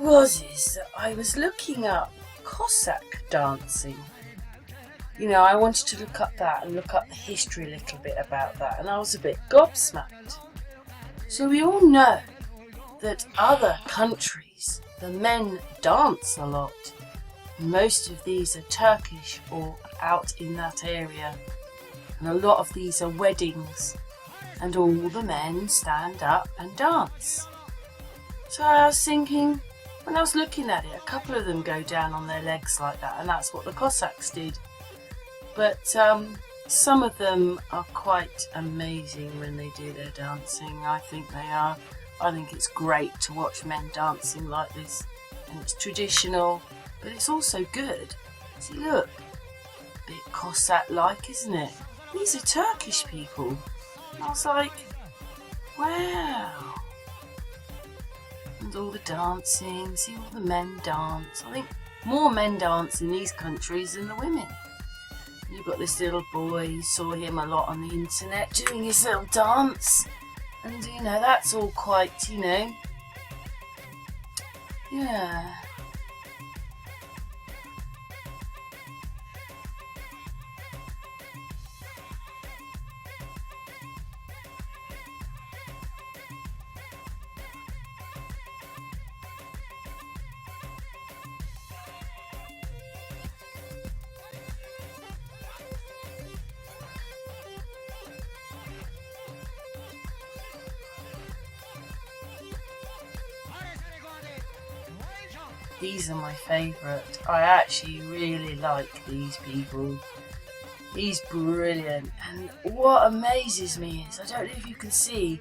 was is that I was looking up Cossack dancing. You know, I wanted to look up that and look up the history a little bit about that, and I was a bit gobsmacked. So we all know that other countries, the men dance a lot. Most of these are Turkish or out in that area, and a lot of these are weddings, and all the men stand up and dance. So I was thinking, when I was looking at it, a couple of them go down on their legs like that, and that's what the Cossacks did. But some of them are quite amazing when they do their dancing. I think they are. I think it's great to watch men dancing like this, and it's traditional, but it's also good. See, look, a bit Cossack-like, isn't it? These are Turkish people. And I was like, wow. And all the dancing, see all the men dance. I think more men dance in these countries than the women. You've got this little boy, you saw him a lot on the internet doing his little dance. And you know, that's all quite, you know, yeah. These are my favourite. I actually really like these people. He's brilliant. And what amazes me is, I don't know if you can see,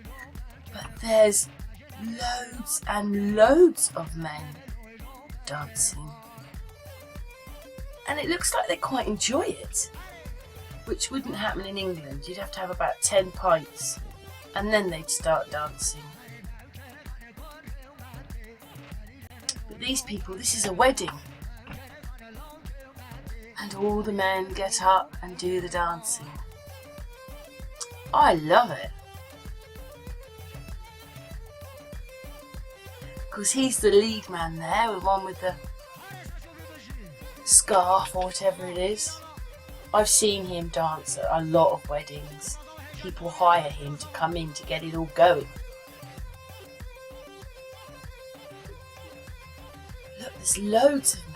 but there's loads and loads of men dancing. And it looks like they quite enjoy it, which wouldn't happen in England. You'd have to have about 10 pints and then they'd start dancing. These people, this is a wedding, and all the men get up and do the dancing. I love it, because he's the lead man there, the one with the scarf or whatever it is. I've seen him dance at a lot of weddings. People hire him to come in to get it all going. Look, there's loads of men.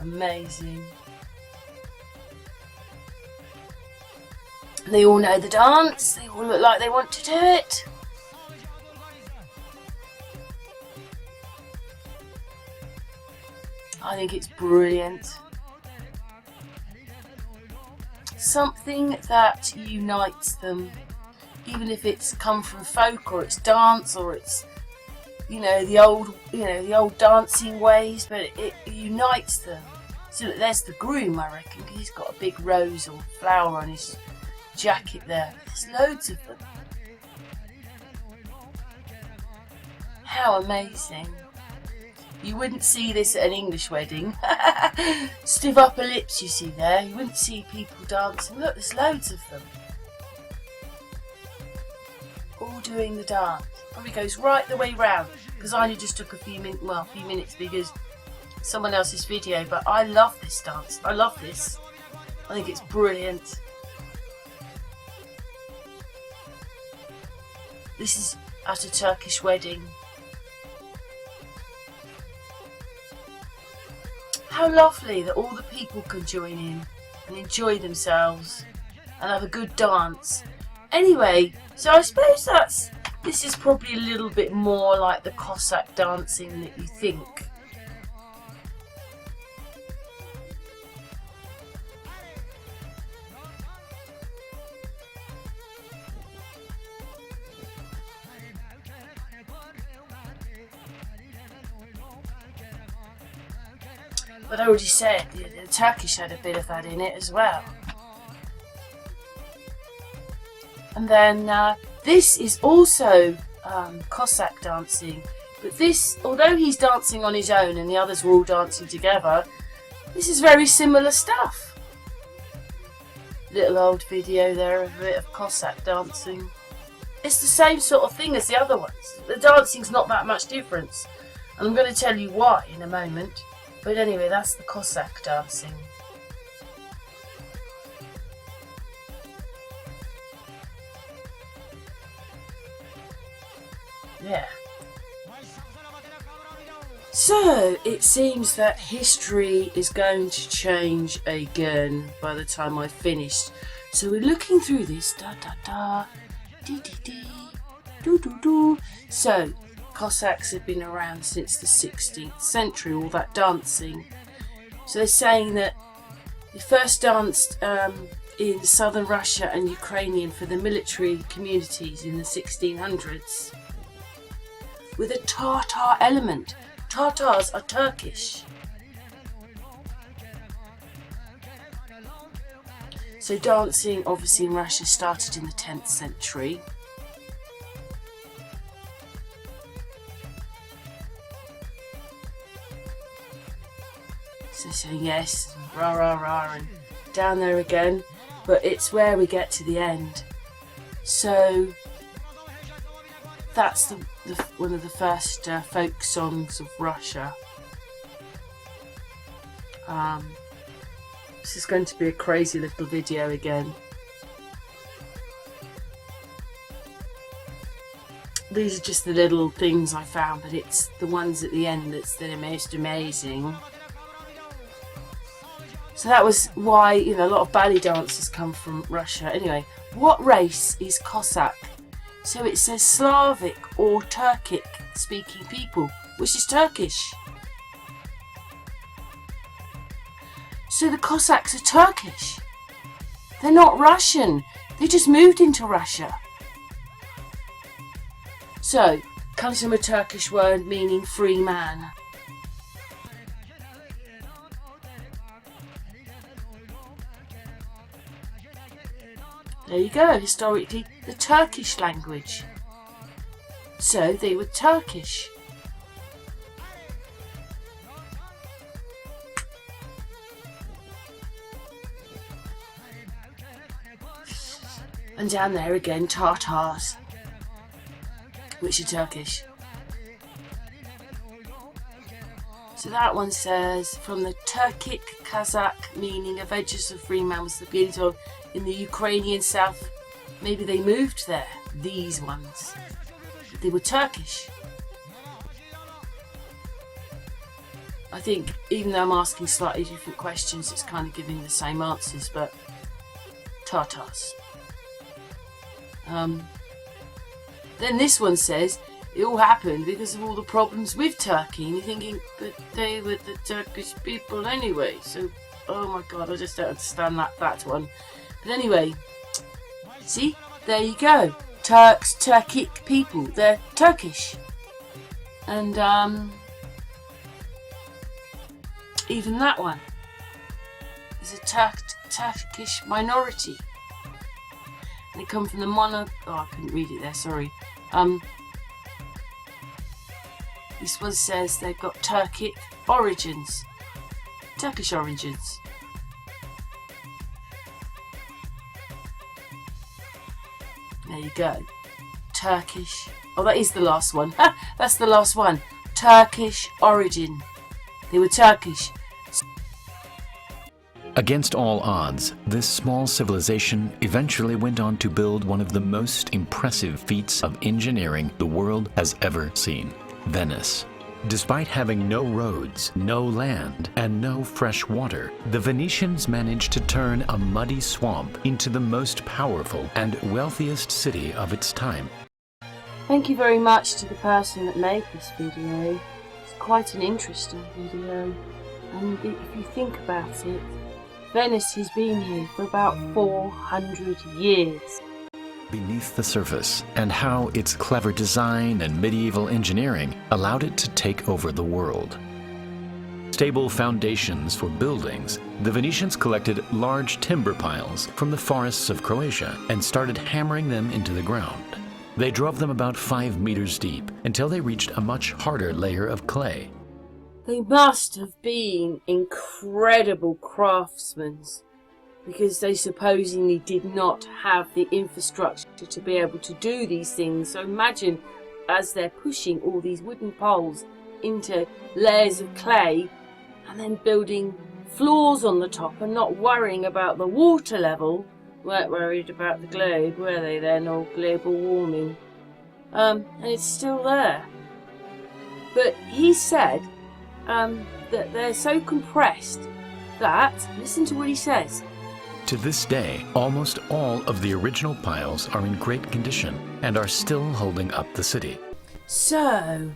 Amazing. They all know the dance. They all look like they want to do it. I think it's brilliant. Something that unites them. Even if it's come from folk or it's dance or it's, you know, the old dancing ways, but it unites them. So look, there's the groom, I reckon, because he's got a big rose or flower on his jacket there. There's loads of them. How amazing. You wouldn't see this at an English wedding. Stiff upper lips you see there. You wouldn't see people dancing. Look, there's loads of them. All doing the dance. Probably goes right the way round, because I only just took a few minutes because someone else's video, but I love this dance. I love this. I think it's brilliant. This is at a Turkish wedding. How lovely that all the people can join in and enjoy themselves and have a good dance. Anyway, so I suppose this is probably a little bit more like the Cossack dancing that you think. But I already said the Turkish had a bit of that in it as well. And then this is also Cossack dancing. But this, although he's dancing on his own and the others were all dancing together, this is very similar stuff. Little old video there of a bit of Cossack dancing. It's the same sort of thing as the other ones. The dancing's not that much difference. And I'm going to tell you why in a moment. But anyway, that's the Cossack dancing. Yeah. So, it seems that history is going to change again by the time I've finished. So we're looking through this. Da da da. Dee dee dee. Do do do. So, Cossacks have been around since the 16th century, all that dancing. So they're saying that they first danced in southern Russia and Ukrainian for the military communities in the 1600s with a Tatar element. Tatars are Turkish. So dancing obviously in Russia started in the 10th century. So saying yes, rah rah rah, and down there again, but it's where we get to the end. So that's one of the first folk songs of Russia. This is going to be a crazy little video again. These are just the little things I found, but it's the ones at the end that's the most amazing. So that was why, you know, a lot of ballet dancers come from Russia. Anyway, what race is Cossack? So it says Slavic or Turkic speaking people, which is Turkish. So the Cossacks are Turkish. They're not Russian. They just moved into Russia. So, comes from a Turkish word meaning free man. There you go, historically the Turkish language. So they were Turkish. And down there again, Tatars, which are Turkish. So that one says, from the Turkic Kazakh, meaning of edges of free man was the beginning of in the Ukrainian south. Maybe they moved there, these ones. They were Turkish. I think even though I'm asking slightly different questions, it's kind of giving the same answers, but Tatars. Then this one says, it all happened because of all the problems with Turkey. And you're thinking, but they were the Turkish people anyway. So, oh my God, I just don't understand that one. But anyway, see, there you go. Turks, Turkic people, they're Turkish. And even that one is a Turkish minority. They come from the oh, I couldn't read it there, sorry. This one says they've got Turkic origins. Turkish origins. There you go. Turkish. Oh, that is the last one. That's the last one. Turkish origin. They were Turkish. Against all odds, this small civilization eventually went on to build one of the most impressive feats of engineering the world has ever seen, Venice. Despite having no roads, no land, and no fresh water, the Venetians managed to turn a muddy swamp into the most powerful and wealthiest city of its time. Thank you very much to the person that made this video. It's quite an interesting video, and if you think about it, Venice has been here for about 400 years. Beneath the surface, and how its clever design and medieval engineering allowed it to take over the world. Stable foundations for buildings, the Venetians collected large timber piles from the forests of Croatia and started hammering them into the ground. They drove them about 5 meters deep until they reached a much harder layer of clay. They must have been incredible craftsmen, because they supposedly did not have the infrastructure to be able to do these things. So imagine as they're pushing all these wooden poles into layers of clay and then building floors on the top and not worrying about the water level. Weren't worried about the globe, were they then, or global warming? And it's still there. But he said that they're so compressed that, listen to what he says. To this day, almost all of the original piles are in great condition and are still holding up the city. So,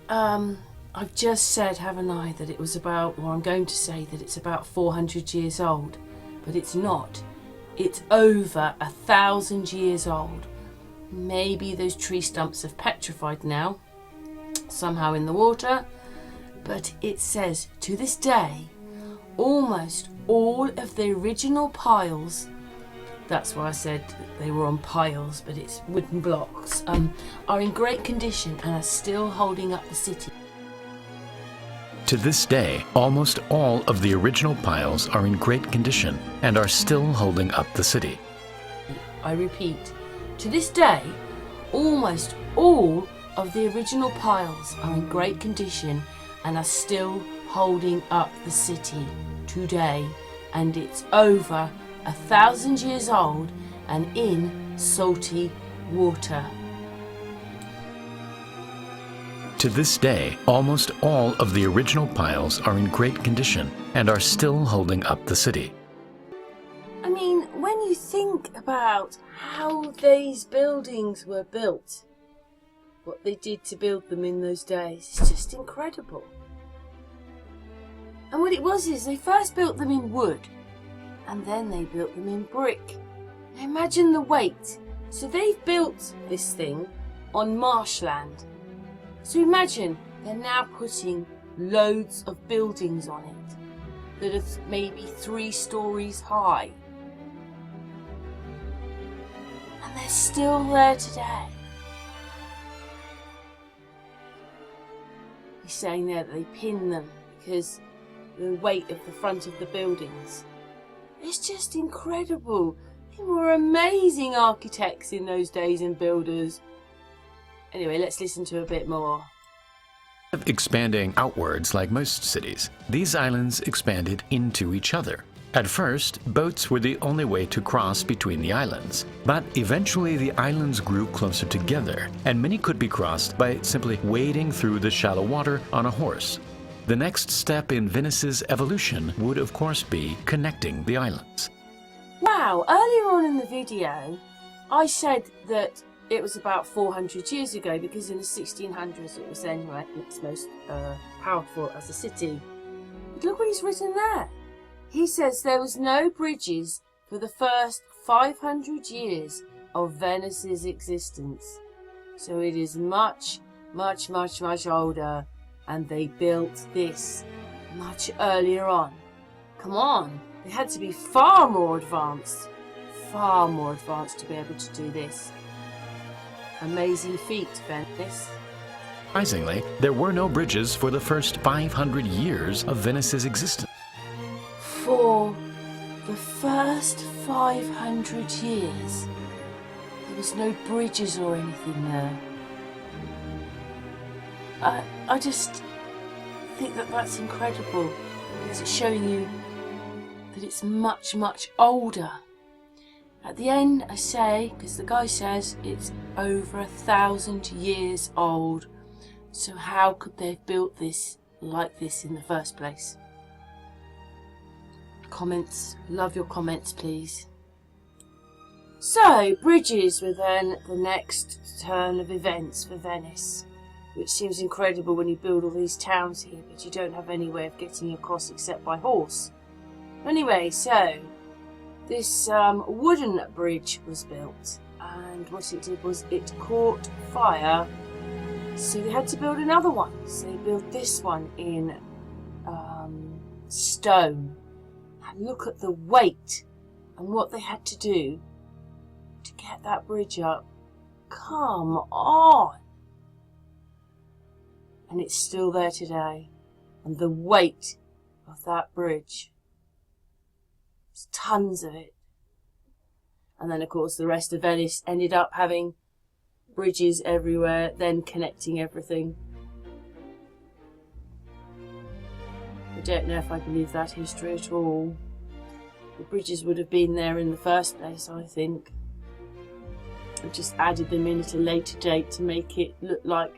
I've just said, haven't I, that it was about, or I'm going to say that it's about 400 years old, but it's not. It's over 1,000 years old. Maybe those tree stumps have petrified now, somehow in the water, but it says to this day, almost all of the original piles, that's why I said they were on piles, but it's wooden blocks, are in great condition and are still holding up the city. To this day, almost all of the original piles are in great condition and are still holding up the city. I repeat, to this day, almost all of the original piles are in great condition and are still holding up the city today, and it's over 1,000 years old and in salty water. To this day, almost all of the original piles are in great condition and are still holding up the city. I mean, when you think about how these buildings were built, what they did to build them in those days, it's just incredible. And what it was is they first built them in wood and then they built them in brick. Now imagine the weight. So they've built this thing on marshland. So imagine they're now putting loads of buildings on it that are maybe 3 stories high. And they're still there today. He's saying there that they pin them because the weight of the front of the buildings. It's just incredible. They were amazing architects in those days and builders. Anyway, let's listen to a bit more. Expanding outwards like most cities, these islands expanded into each other. At first, boats were the only way to cross between the islands, but eventually the islands grew closer together, and many could be crossed by simply wading through the shallow water on a horse. The next step in Venice's evolution would of course be connecting the islands. Wow, earlier on in the video, I said that it was about 400 years ago because in the 1600s it was then its most powerful as a city. But look what he's written there. He says there was no bridges for the first 500 years of Venice's existence. So it is much, much, much, much older, and they built this much earlier on. Come on, they had to be far more advanced to be able to do this. Amazing feat, Venice. Surprisingly, there were no bridges for the first 500 years of Venice's existence. For the first 500 years, there was no bridges or anything there. I just think that that's incredible because it's showing you that it's much, much older. At the end, I say, because the guy says it's over 1,000 years old. So how could they have built this like this in the first place? Comments, love your comments, please. So, bridges were then the next turn of events for Venice, which seems incredible when you build all these towns here, but you don't have any way of getting across except by horse. Anyway, so this wooden bridge was built, and what it did was it caught fire, so they had to build another one. So they built this one in stone. And look at the weight and what they had to do to get that bridge up. Come on! And it's still there today. And the weight of that bridge, there's tons of it. And then, of course, the rest of Venice ended up having bridges everywhere, then connecting everything. I don't know if I believe that history at all. The bridges would have been there in the first place, I think. I've just added them in at a later date to make it look like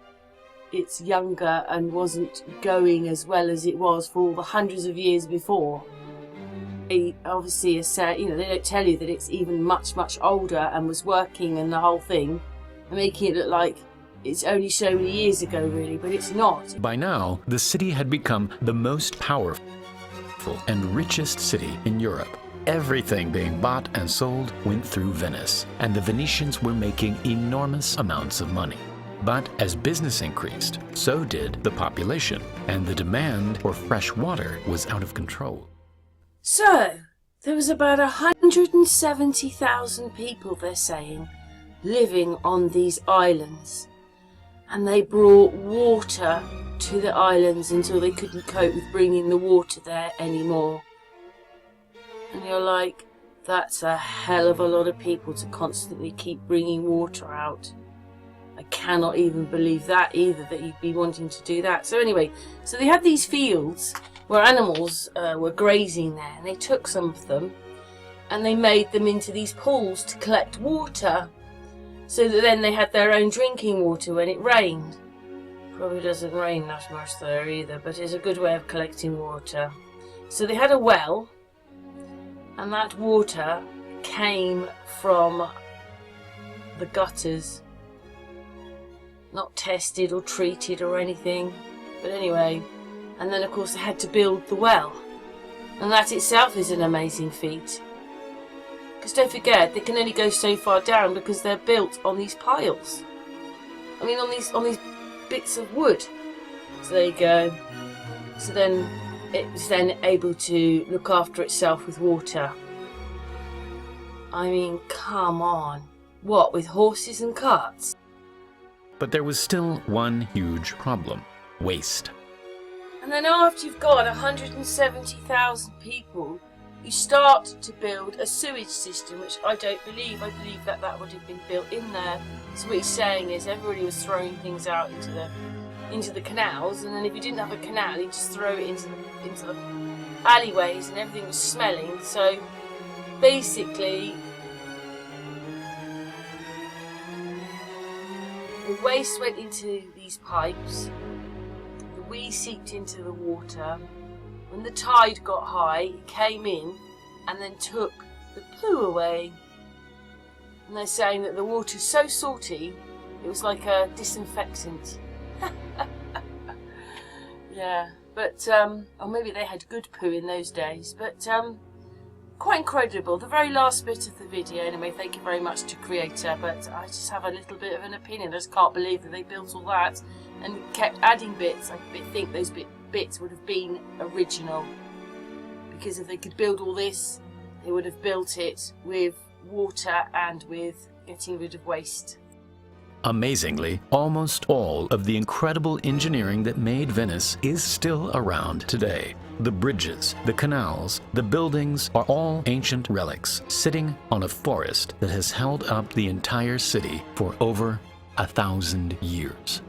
it's younger and wasn't going as well as it was for all the hundreds of years before. Obviously, they don't tell you that it's even much, much older and was working and the whole thing, and making it look like it's only so many years ago, really, but it's not. By now, the city had become the most powerful and richest city in Europe. Everything being bought and sold went through Venice, and the Venetians were making enormous amounts of money. But as business increased, so did the population, and the demand for fresh water was out of control. So, there was about 170,000 people, they're saying, living on these islands. And they brought water to the islands until they couldn't cope with bringing the water there anymore. And you're like, that's a hell of a lot of people to constantly keep bringing water out. I cannot even believe that either, that you'd be wanting to do that. So anyway, so they had these fields where animals were grazing there, and they took some of them and they made them into these pools to collect water, so that then they had their own drinking water when it rained. Probably doesn't rain that much there either, but it's a good way of collecting water. So they had a well, and that water came from the gutters, not tested or treated or anything, but anyway. And then, of course, they had to build the well. And that itself is an amazing feat. Because don't forget, they can only go so far down because they're built on these piles. I mean, on these bits of wood. So there you go. So then, it was then able to look after itself with water. I mean, come on. What, with horses and carts? But there was still one huge problem: waste. And then after you've got 170,000 people, you start to build a sewage system, which I don't believe. I believe that would have been built in there. So what he's saying is everybody was throwing things out into the canals, and then if you didn't have a canal, you just throw it into the alleyways, and everything was smelling. So basically, the waste went into these pipes. The wee seeped into the water. When the tide got high, it came in and then took the poo away. And they're saying that the water's so salty, it was like a disinfectant. Yeah, but, or maybe they had good poo in those days, but, quite incredible. The very last bit of the video, anyway, thank you very much to creator, but I just have a little bit of an opinion. I just can't believe that they built all that and kept adding bits. I think those bits would have been original, because if they could build all this, they would have built it with water and with getting rid of waste. Amazingly, almost all of the incredible engineering that made Venice is still around today. The bridges, the canals, the buildings are all ancient relics sitting on a forest that has held up the entire city for over 1,000 years.